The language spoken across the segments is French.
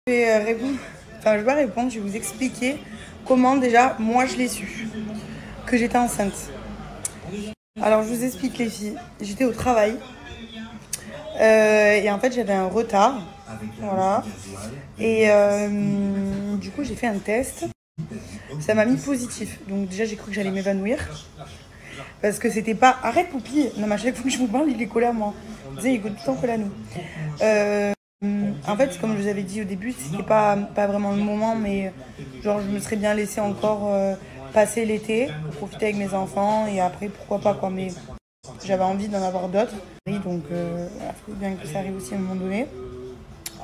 Je vais répondre, je vais vous expliquer comment déjà moi je l'ai su, que j'étais enceinte. Alors je vous explique les filles, j'étais au travail et en fait j'avais un retard, voilà. Et du coup j'ai fait un test, ça m'a mis positif. Donc déjà j'ai cru que j'allais m'évanouir parce que c'était pas... Arrête Poupie, non mais à chaque fois que je vous parle il est collé à moi. Vous savez, il est tout le temps collé à nous. En fait, comme je vous avais dit au début, c'était pas vraiment le moment, mais genre je me serais bien laissé encore passer l'été pour profiter avec mes enfants et après pourquoi pas quoi. Mais j'avais envie d'en avoir d'autres, donc il faut bien que ça arrive aussi à un moment donné.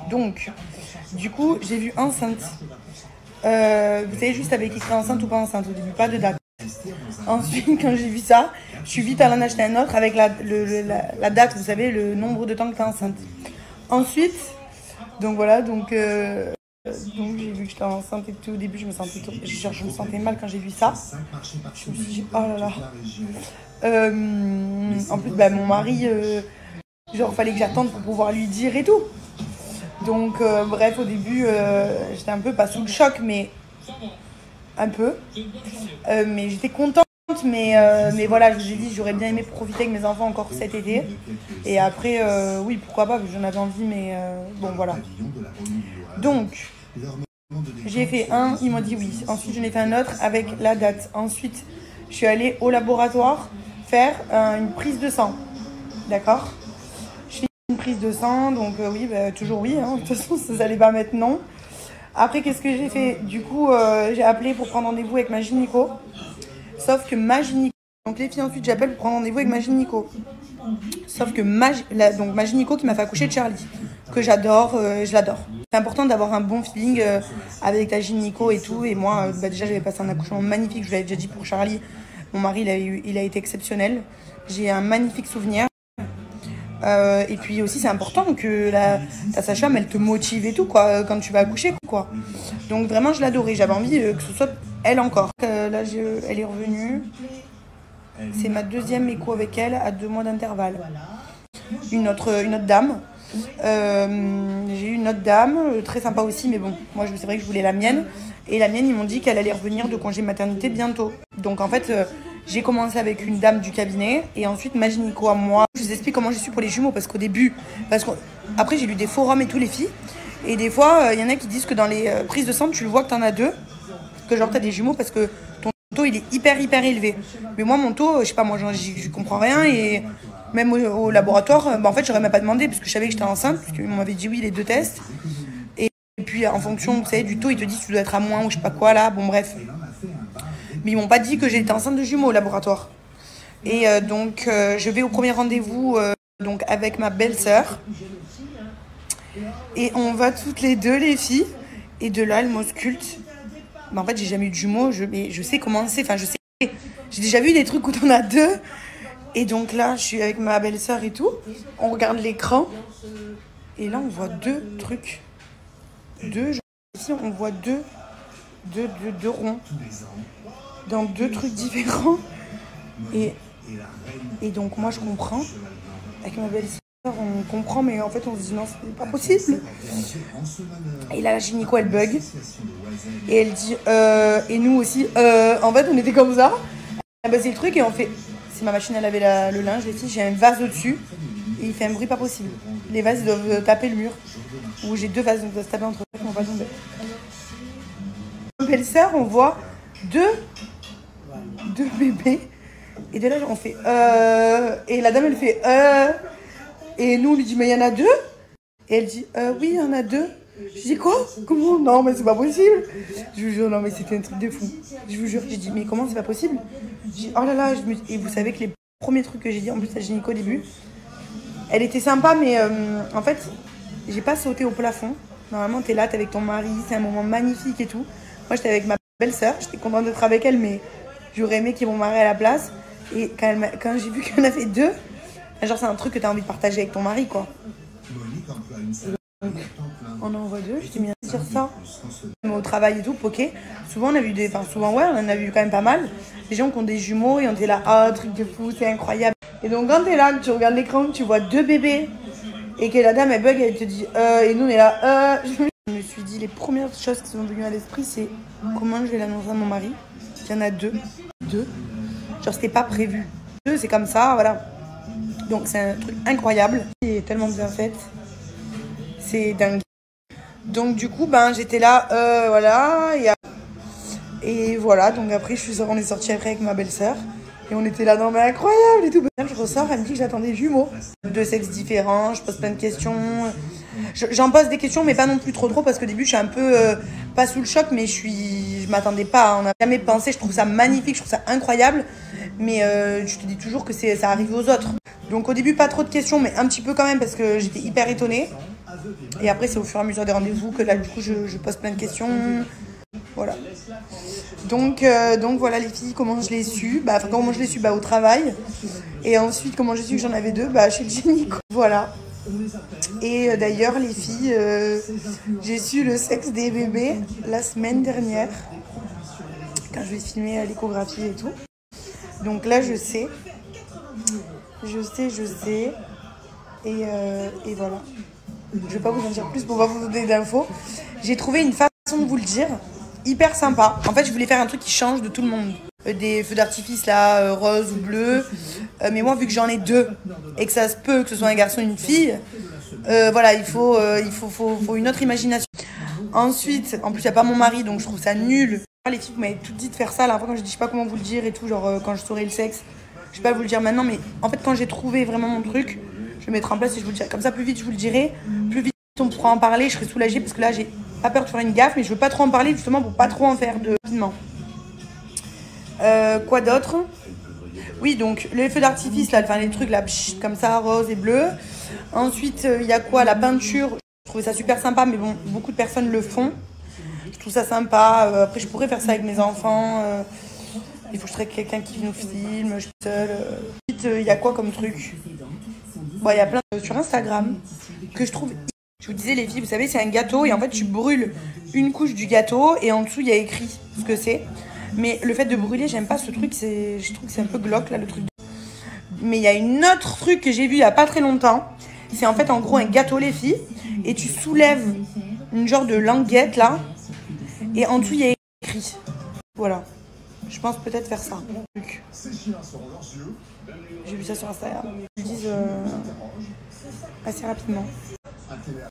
Donc, du coup, j'ai vu enceinte. Vous savez juste avec écrit enceinte ou pas enceinte au début, pas de date. Ensuite, quand j'ai vu ça, je suis vite allée en acheter un autre avec la date, vous savez, le nombre de temps que tu es enceinte. Ensuite, donc voilà, donc j'ai vu que j'étais enceinte et tout. Au début, je me sentais mal quand j'ai vu ça. Je me suis dit, oh là là. En plus, mon mari, genre, fallait que j'attende pour pouvoir lui dire et tout. Donc, bref, au début, j'étais un peu pas sous le choc, mais un peu. Mais j'étais contente. Mais voilà, je vous ai dit, j'aurais bien aimé profiter avec mes enfants encore cet été. Et après, oui, pourquoi pas, j'en avais envie, mais bon, voilà. Donc, j'ai fait un, ils m'ont dit oui. Ensuite, j'en ai fait un autre avec la date. Ensuite, je suis allée au laboratoire faire une prise de sang. D'accord ? Je fais une prise de sang, donc oui, toujours oui. Hein. De toute façon, ça n'allait pas mettre non. Après, qu'est-ce que j'ai fait ? Du coup, j'ai appelé pour prendre rendez-vous avec ma gynéco. Sauf que ma gynéco... Donc les filles, ensuite, j'appelle pour prendre rendez-vous avec ma gynéco. Sauf que ma gynéco qui m'a fait accoucher de Charlie, que j'adore, je l'adore. C'est important d'avoir un bon feeling avec ta gynéco et tout. Et moi, déjà, j'avais passé un accouchement magnifique, je vous l'avais déjà dit pour Charlie. Mon mari, il a été exceptionnel. J'ai un magnifique souvenir. Et puis aussi, c'est important que ta sage-femme, elle te motive et tout, quoi, quand tu vas accoucher, quoi. Donc vraiment, je l'adorais. J'avais envie que ce soit elle encore. Là, elle est revenue. C'est ma deuxième écho avec elle à 2 mois d'intervalle. Une autre dame. J'ai eu une autre dame, très sympa aussi, mais bon, moi c'est vrai que je voulais la mienne. Et la mienne, ils m'ont dit qu'elle allait revenir de congé maternité bientôt. Donc en fait, j'ai commencé avec une dame du cabinet et ensuite ma gynéco à moi. Je vous explique comment j'ai su pour les jumeaux parce qu'au début, après j'ai lu des forums et tout les filles. Et des fois, il y en a qui disent que dans les prises de sang, tu le vois que t'en as 2. Que genre t'as des jumeaux parce que ton taux il est hyper élevé. Mais moi mon taux, je sais pas, moi je comprends rien et même au laboratoire, en fait j'aurais même pas demandé parce que je savais que j'étais enceinte, parce qu'ils m'avaient dit oui les 2 tests. Et puis en fonction, vous savez, du taux, ils te disent que tu dois être à moins ou je sais pas quoi là, bon bref. Mais ils m'ont pas dit que j'étais enceinte de jumeaux au laboratoire. Et donc je vais au premier rendez-vous donc avec ma belle-sœur. Et on va toutes les deux les filles. Et de là elle m'ausculte. En fait, j'ai jamais eu de jumeaux, mais je sais comment c'est. Enfin, je sais. J'ai déjà vu des trucs où t'en as 2. Et donc là, je suis avec ma belle-sœur et tout. On regarde l'écran. Et là, on voit 2 trucs. Ici, on voit deux ronds. Dans 2 trucs différents. Et donc, moi, je comprends. Avec ma belle-sœur, on comprend, mais en fait, on se dit non, c'est pas possible. Et là, la gynéco, elle bug. Et elle dit, et nous aussi, en fait, on était comme ça. On a basé le truc et on fait, si ma machine, elle avait le linge, les filles, j'ai un vase au-dessus. Et il fait un bruit pas possible. Les vases, ils doivent taper le mur. Ou j'ai 2 vases, donc ça se taper entre eux, on va tomber. Ma belle-sœur, on voit 2 bébés. Et de là, on fait, et la dame, elle fait, et nous, on lui dit, mais il y en a 2. Et elle dit, oui, il y en a 2. Je dis quoi ? Comment ? Non, mais c'est pas possible. Je vous jure, non, mais c'était un truc de fou. Je vous jure, j'ai dit, mais comment c'est pas possible ? Je dis, oh là là, et vous savez que les premiers trucs que j'ai dit, en plus, la gynéco au début, elle était sympa, mais en fait, j'ai pas sauté au plafond. Normalement, t'es là, t'es avec ton mari, c'est un moment magnifique et tout. Moi, j'étais avec ma belle-sœur, j'étais contente d'être avec elle, mais j'aurais aimé qu'il y ait mon mari à la place. Et quand j'ai vu qu'elle en a fait 2, genre, c'est un truc que t'as envie de partager avec ton mari, quoi. Donc, on en voit 2, je t'ai mis à dire ça. Mais au travail et tout, poké. Souvent, on a vu souvent, ouais, on en a vu quand même pas mal. Des gens qui ont des jumeaux et on était là, ah, truc de fou, c'est incroyable. Et donc, quand t'es là, que tu regardes l'écran, que tu vois 2 bébés et que la dame, elle bug, elle te dit, et nous, on est là, Je me suis dit, les premières choses qui sont venues à l'esprit, c'est comment je vais l'annoncer à mon mari. Il y en a deux. Genre, c'était pas prévu. Deux, c'est comme ça, voilà. Donc, c'est un truc incroyable. Il est tellement bien fait. C'est dingue. Donc, du coup, ben, j'étais là, voilà. Et voilà, donc après, on est sorti après avec ma belle-sœur. Et on était là, non mais incroyable et tout. Je ressors, elle me dit que j'attendais jumeaux. Deux sexes différents, je pose plein de questions. J'en pose des questions, mais pas non plus trop parce qu'au début, je suis un peu, pas sous le choc, mais je m'attendais pas. On n'a jamais pensé, je trouve ça magnifique, je trouve ça incroyable. Mais je te dis toujours que ça arrive aux autres. Donc au début, pas trop de questions, mais un petit peu quand même, parce que j'étais hyper étonnée. Et après, c'est au fur et à mesure des rendez-vous que là, du coup, je pose plein de questions. Voilà. Donc voilà les filles, comment je l'ai su. Comment je l'ai su au travail. Et ensuite, comment j'ai su que j'en avais deux chez le gynéco. Voilà. Et d'ailleurs, les filles, j'ai su le sexe des bébés la semaine dernière. Quand je vais filmer l'échographie et tout. Donc là, je sais. Et voilà. Je vais pas vous en dire plus pour pas vous donner d'infos. J'ai trouvé une façon de vous le dire. Hyper sympa. En fait, je voulais faire un truc qui change de tout le monde. Des feux d'artifice là, rose ou bleu. Mais moi, vu que j'en ai deux et que ça se peut que ce soit un garçon ou une fille, voilà, il faut une autre imagination. Ensuite, en plus, il n'y a pas mon mari, donc je trouve ça nul. Les filles, vous m'avez tout dit de faire ça. La fois, quand je dis, je sais pas comment vous le dire et tout, genre quand je saurai le sexe, je vais pas vous le dire maintenant, mais en fait, quand j'ai trouvé vraiment mon truc, je vais mettre en place et je vous le dirai. Comme ça, plus vite, je vous le dirai. Plus vite, on pourra en parler. Je serai soulagée parce que là, j'ai pas peur de faire une gaffe, mais je veux pas trop en parler justement pour pas trop en faire de rapidement. Quoi d'autre? Oui, donc les feux d'artifice, là, les trucs là, comme ça, rose et bleu. Ensuite, il y a quoi? La peinture. Je trouvais ça super sympa, mais bon, beaucoup de personnes le font. Je trouve ça sympa. Après, je pourrais faire ça avec mes enfants. Il faut que je trouve quelqu'un qui nous filme. Je suis seule. Ensuite, il y a quoi comme truc? Bon, il y a plein de sur Instagram que je trouve. Je vous disais, les filles, vous savez, c'est un gâteau et en fait, tu brûles une couche du gâteau et en dessous, il y a écrit ce que c'est. Mais le fait de brûler, j'aime pas ce truc. Je trouve que c'est un peu glauque, là, le truc. Mais il y a une autre truc que j'ai vu il y a pas très longtemps. C'est en fait, en gros, un gâteau, les filles. Et tu soulèves une genre de languette, là. Et en dessous, il y a écrit. Voilà. Je pense peut-être faire ça. J'ai vu ça sur Instagram. Ils le disent assez rapidement.